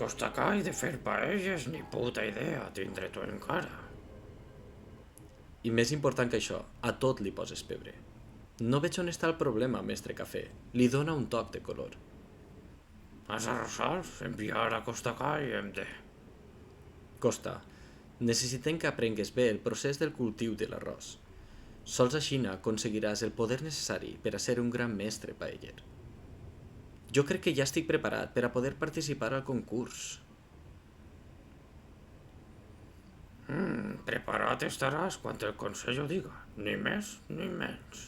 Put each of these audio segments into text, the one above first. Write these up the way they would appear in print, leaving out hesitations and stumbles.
Costacai de fer paelles ni puta idea tindre tu encara. I més important que això, a tot li poses pebre. No veig on està el problema, mestre Cafè. Li dona un toc de color. Has arrossals, enviar a Costacai hem de... Costa, necessitem que aprengues bé el procés del cultiu de l'arròs. Sols així aconseguiràs el poder necessari per a ser un gran mestre paeller. Jo crec que ja estic preparat per a poder participar al concurs. Preparat estaràs quan el Consell ho diga, ni més ni menys.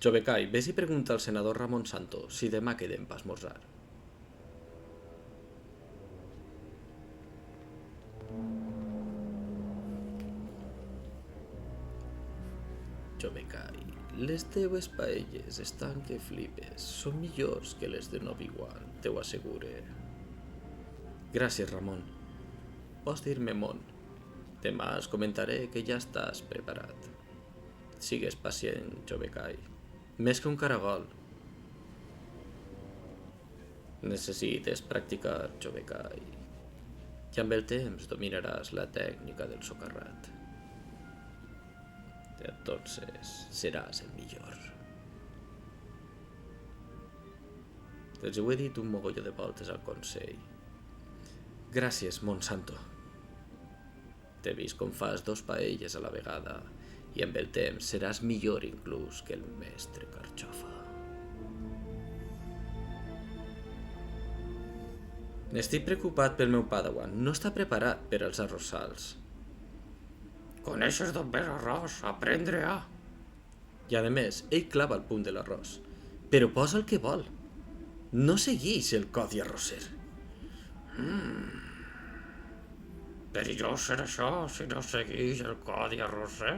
Jovecai, ves i pregunta al senador Ramon Santo si demà quedem per esmorzar. Jovecai, les teues paelles estan que flipes. Són millors que les de Obi-Wan, te ho assegure. Gràcies, Ramon. Pots dir-me Mon. Demà els comentaré que ja estàs preparat. Sigues pacient, Jovecai. Més que un caragol. Necessites practicar, Jovecai. I amb el temps dominaràs la tècnica del socarrat. Entonces seràs el millor. Els ho he dit un mogolló de voltes al Consell. Gràcies, Monsanto. T'he vist com fas 2 paelles a la vegada i amb el temps seràs millor inclús que el mestre Carxofa. Estic preocupat pel meu padawan. No està preparat per als arrossals. Coneixes d'on ve l'arròs, aprendre a... I a més, ell clava el punt de l'arròs. Però posa el que vol. No segueix el codi arrosser. Perillós ser això si no segueix el codi arrosser.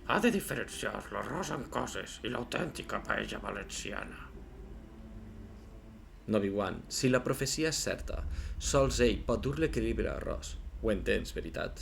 Ha de diferenciar l'arròs amb coses i l'autèntica paella valenciana. Obi-Wan, si la profecia és certa, sols ell pot dur l'equilibri a l'arròs. Ho entens, veritat?